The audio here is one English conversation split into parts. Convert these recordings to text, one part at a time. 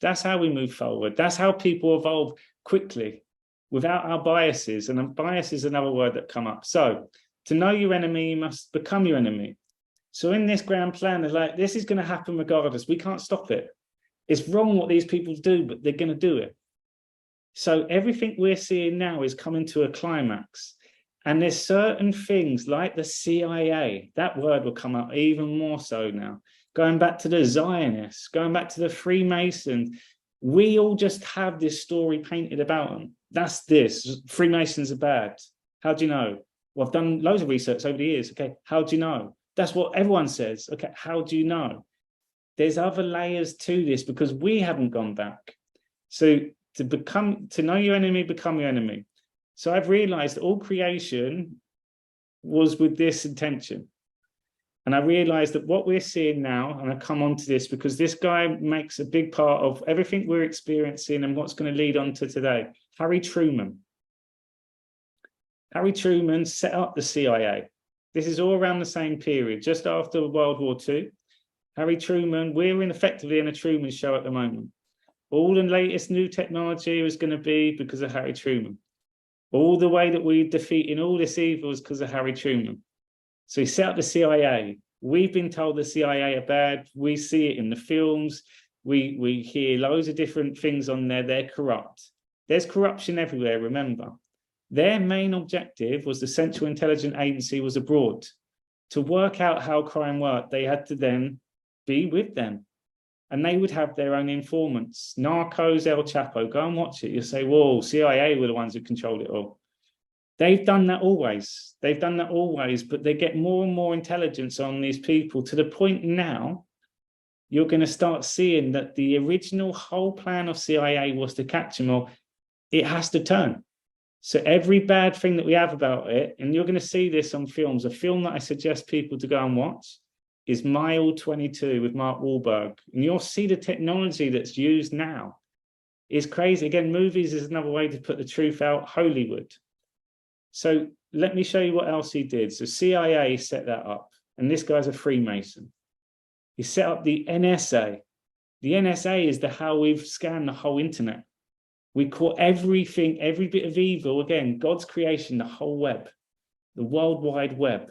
That's how we move forward. That's how people evolve quickly without our biases. And a bias is another word that come up. So to know your enemy, you must become your enemy. So in this grand plan, they're like, this is going to happen regardless. We can't stop it. It's wrong what these people do, but they're going to do it. So everything we're seeing now is coming to a climax. And there's certain things like the CIA, that word will come up even more so now. Going back to the Zionists, going back to the Freemasons, we all just have this story painted about them. That's this. Freemasons are bad. How do you know? Well, I've done loads of research over the years. Okay, how do you know? That's what everyone says. Okay, how do you know? There's other layers to this because we haven't gone back. So to know your enemy, become your enemy. So I've realized that all creation was with this intention. And I realized that what we're seeing now, and I come on to this because this guy makes a big part of everything we're experiencing and what's going to lead on to today. Harry Truman. Harry Truman set up the CIA. This is all around the same period, just after World War II. Harry Truman, we're effectively in a Truman show at the moment. All the latest new technology is going to be because of Harry Truman. All the way that we're defeating all this evil is because of Harry Truman. So he set up the CIA. We've been told the CIA are bad. We see it in the films. We hear loads of different things on there. They're corrupt. There's corruption everywhere, remember. Their main objective was the Central Intelligence Agency was abroad. To work out how crime worked, they had to then be with them. And they would have their own informants. Narcos, El Chapo, go and watch it. You'll say, whoa, CIA were the ones who controlled it all. They've done that always. They've done that always, but they get more and more intelligence on these people to the point now you're going to start seeing that the original whole plan of CIA was to catch them all. It has to turn. So every bad thing that we have about it, and you're going to see this on films, a film that I suggest people to go and watch is Mile 22 with Mark Wahlberg. And you'll see the technology that's used now is crazy. Again, movies is another way to put the truth out. Hollywood. So let me show you what else he did. So CIA set that up. And this guy's a Freemason. He set up the NSA. The NSA is how we've scanned the whole internet. We call everything, every bit of evil, again, God's creation, the whole web, the World Wide Web.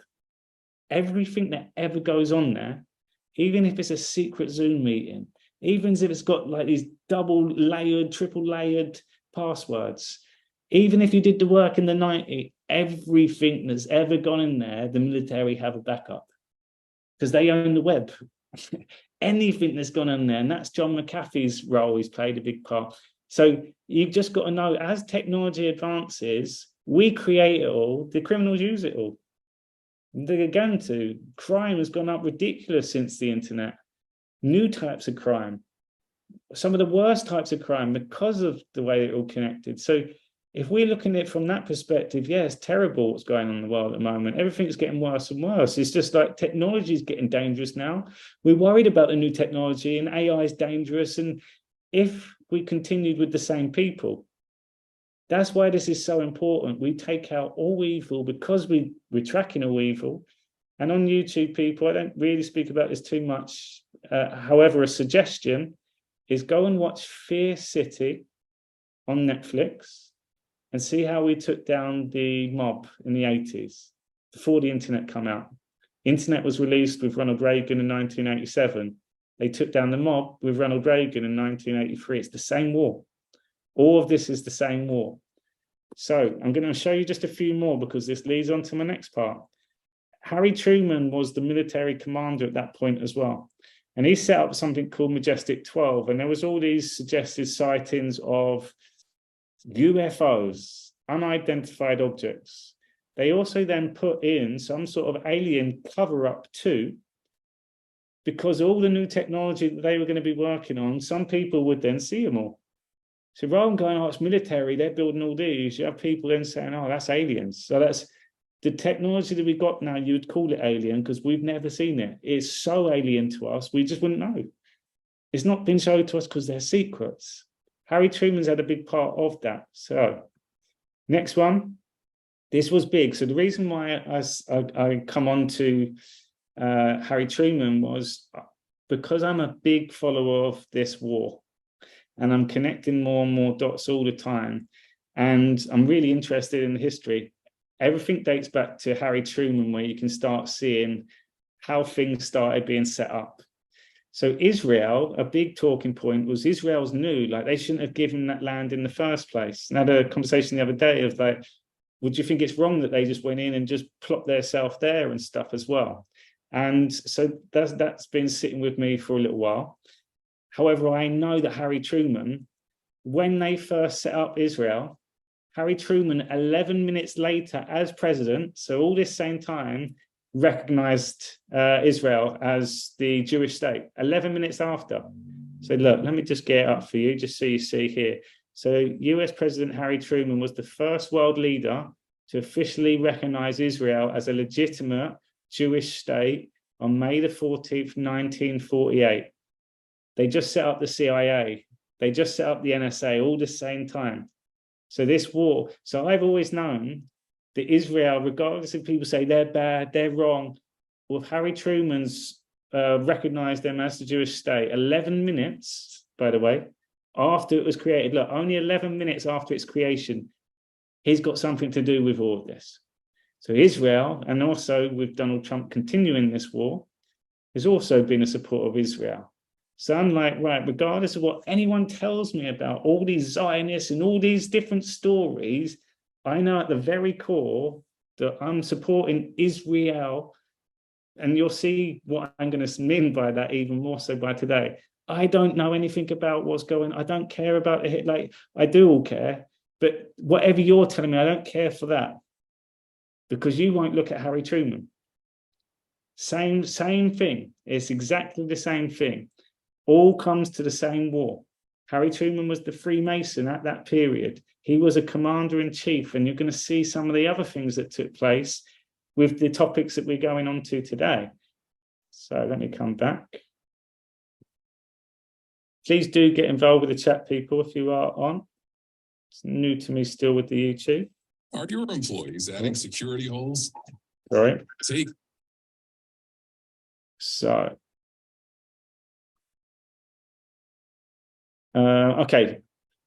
Everything that ever goes on there, even if it's a secret Zoom meeting, even if it's got like these double layered, triple layered passwords, even if you did the work in the 90s, everything that's ever gone in there, the military have a backup because they own the web. Anything that's gone in there, and that's John McAfee's role. He's played a big part. So you've just got to know, as technology advances, we create it all, the criminals use it all. They're going to. Crime has gone up ridiculous since the internet. New types of crime. Some of the worst types of crime because of the way it all connected. So if we're looking at it from that perspective, yeah, it's terrible what's going on in the world at the moment. Everything's getting worse and worse. It's just like technology is getting dangerous now. We're worried about the new technology and AI is dangerous. And if we continued with the same people, that's why this is so important. We take out all evil because we're tracking all evil. And on YouTube, people, I don't really speak about this too much. However, a suggestion is go and watch Fear City on Netflix and see how we took down the mob in the 80s before the internet came out. Internet was released with Ronald Reagan in 1987. They took down the mob with Ronald Reagan in 1983. It's the same war. All of this is the same war. So I'm going to show you just a few more because this leads on to my next part. Harry Truman was the military commander at that point as well. And he set up something called Majestic 12. And there was all these suggested sightings of UFOs, unidentified objects. They also then put in some sort of alien cover-up too, because all the new technology that they were going to be working on, some people would then see them all. So rather than going, oh, it's military, they're building all these, you have people then saying, oh, that's aliens. So that's the technology that we've got now, you would call it alien because we've never seen it. It's so alien to us, we just wouldn't know. It's not been shown to us because they're secrets. Harry Truman's had a big part of that. So next one, this was big. So the reason why I come on to Harry Truman was because I'm a big follower of this war. and I'm connecting more and more dots all the time. And I'm really interested in the history. Everything dates back to Harry Truman, where you can start seeing how things started being set up. So Israel, a big talking point was Israel's new, like they shouldn't have given that land in the first place. And I had a conversation the other day of like, would you think it's wrong that they just went in and just plopped themselves there and stuff as well? And so that's been sitting with me for a little while. However, I know that Harry Truman, when they first set up Israel, Harry Truman, 11 minutes later as president, so all this same time, recognized Israel as the Jewish state 11 minutes after. So look, let me just get it up for you, just so you see here. So US President Harry Truman was the first world leader to officially recognize Israel as a legitimate Jewish state on May the 14th, 1948. They just set up the CIA. They just set up the NSA all the same time. So this war, so I've always known that Israel, regardless if people say they're bad, they're wrong, well, Harry Truman's recognized them as the Jewish state 11 minutes, by the way, after it was created. Look, only 11 minutes after its creation, he's got something to do with all of this. So Israel, and also with Donald Trump continuing this war, has also been a supporter of Israel. So I'm like, right, regardless of what anyone tells me about all these Zionists and all these different stories, I know at the very core that I'm supporting Israel. And you'll see what I'm going to mean by that even more so by today. I don't know anything about what's going on. I don't care about it. Like, I do all care. But whatever you're telling me, I don't care for that. Because you won't look at Harry Truman. Same thing. It's exactly the same thing. All comes to the same war. Harry Truman was the Freemason at that period. He was a commander-in-chief, and you're going to see some of the other things that took place with the topics that we're going on to today. So let me come back. Please do get involved with the chat, people, if you are on. It's new to me still with the YouTube. Are your employees adding security holes? Sorry. Take. So. Okay.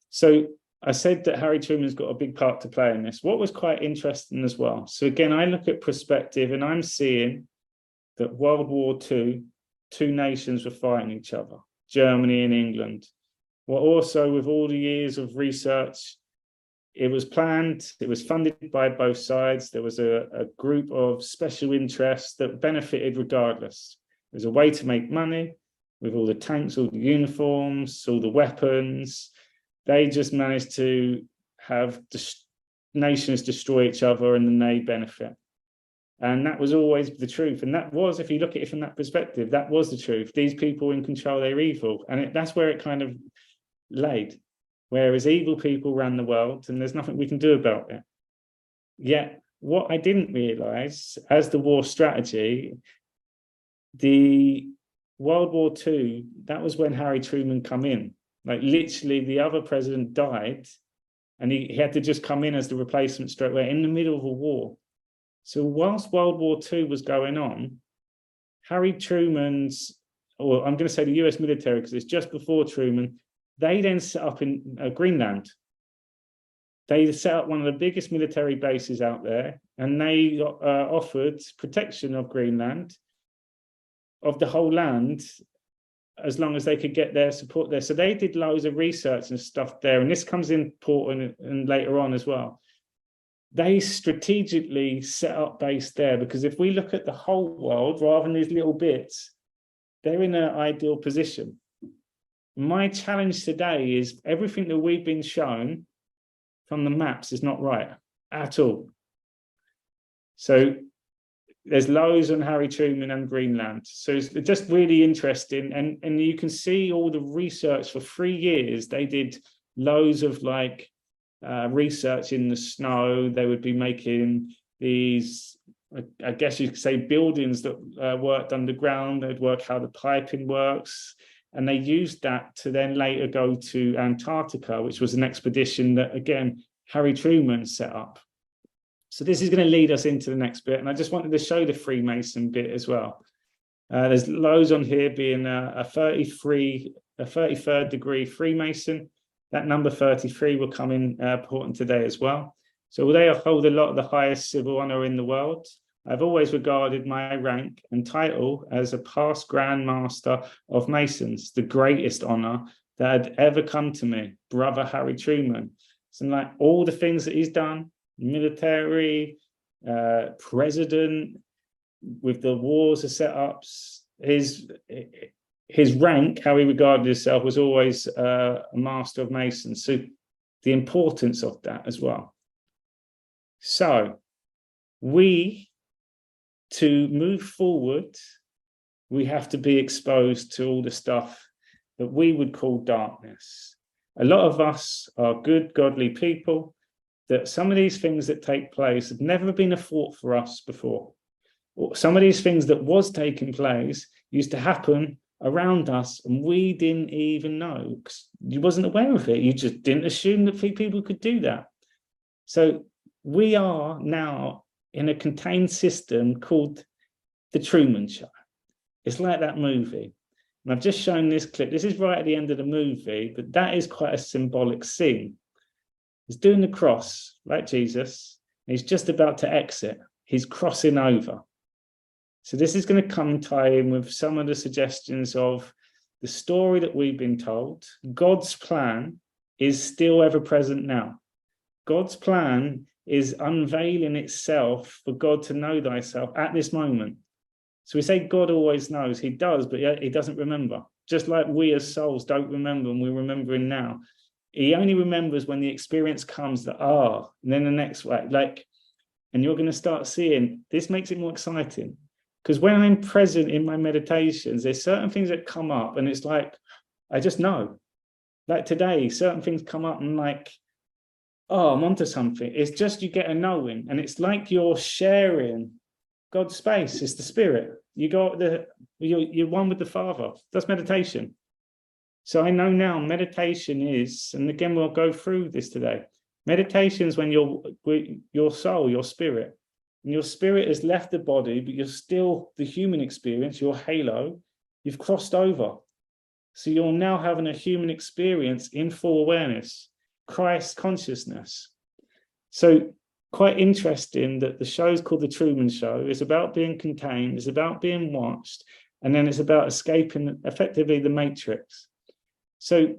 So I said that Harry Truman's got a big part to play in this. What was quite interesting as well. So again, I look at perspective and I'm seeing that World War II, two nations were fighting each other, Germany and England. Well, also with all the years of research, it was planned, it was funded by both sides. There was a group of special interests that benefited regardless. It was a way to make money with all the tanks, all the uniforms, all the weapons. They just managed to have nations destroy each other and then they benefit. And that was always the truth. And that was, if you look at it from that perspective, that was the truth. These people in control, they're evil. And that's where it kind of laid. Whereas evil people ran the world and there's nothing we can do about it. Yet, what I didn't realize as the war strategy, the World War II, that was when Harry Truman come in. Like literally the other president died and he had to just come in as the replacement straight away in the middle of a war. So whilst World War II was going on, Harry Truman's, or I'm going to say the US military, because it's just before Truman, they then set up in Greenland. They set up one of the biggest military bases out there, and they offered protection of Greenland, of the whole land, as long as they could get their support there. So they did loads of research and stuff there, and this comes important and later on as well. They strategically set up base there, because if we look at the whole world rather than these little bits, they're in an ideal position. My challenge today is everything that we've been shown from the maps is not right at all. So there's loads on Harry Truman and Greenland. So it's just really interesting. And you can see all the research for 3 years. They did loads of like research in the snow. They would be making these, I guess you could say, buildings that worked underground. They'd work how the piping works. And they used that to then later go to Antarctica, which was an expedition that, again, Harry Truman set up. So this is going to lead us into the next bit. And I just wanted to show the Freemason bit as well. There's loads on here being a 33 a 33rd degree Freemason. That number 33 will come in important today as well. So although I hold a lot of the highest civil honor in the world, I've always regarded my rank and title as a past Grand Master of Masons, the greatest honor that had ever come to me, Brother Harry Truman. So like all the things that he's done, military, president, with the wars, the setups, his rank, how he regarded himself, was always a Master of Masons. So the importance of that as well. So to move forward, we have to be exposed to all the stuff that we would call darkness. A lot of us are good, godly people, that some of these things that take place have never been a thought for us before. Some of these things that was taking place used to happen around us and we didn't even know, because you wasn't aware of it. You just didn't assume that people could do that. So we are now in a contained system called the Truman Show. It's like that movie. And I've just shown this clip. This is right at the end of the movie, but that is quite a symbolic scene. He's doing the cross like Jesus. And he's just about to exit. He's crossing over. So this is going to come and tie in with some of the suggestions of the story that we've been told. God's plan is still ever present now. God's plan is unveiling itself for God to know thyself at this moment. So we say God always knows. He does, but he doesn't remember. Just like we as souls don't remember and we're remembering now. He only remembers when the experience comes that, and then the next way, and you're going to start seeing, this makes it more exciting. Because when I'm present in my meditations, there's certain things that come up and it's like, I just know. Like today, certain things come up and like, I'm onto something. It's just you get a knowing. And it's like you're sharing God's space. It's the spirit. You're one with the Father. That's meditation. So I know now meditation is, and again, we'll go through this today. Meditation is when your soul, your spirit, and your spirit has left the body, but you're still the human experience, your halo, you've crossed over. So you're now having a human experience in full awareness, Christ consciousness. So quite interesting that the show is called The Truman Show. It's about being contained, it's about being watched, and then it's about escaping effectively the matrix. So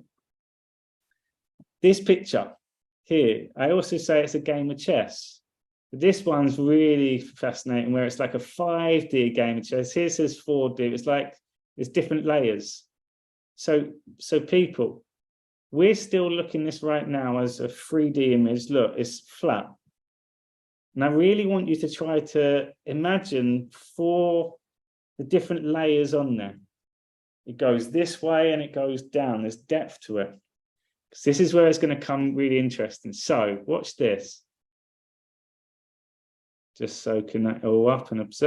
this picture here, I also say it's a game of chess. This one's really fascinating, where it's like a 5D game of chess. Here it says 4D. It's like there's different layers. So people, we're still looking this right now as a 3D image. Look, it's flat. And I really want you to try to imagine 4 the different layers on there. It goes this way and it goes down. There's depth to it. This is where it's going to come really interesting. So watch this. Just soaking that all up and observe.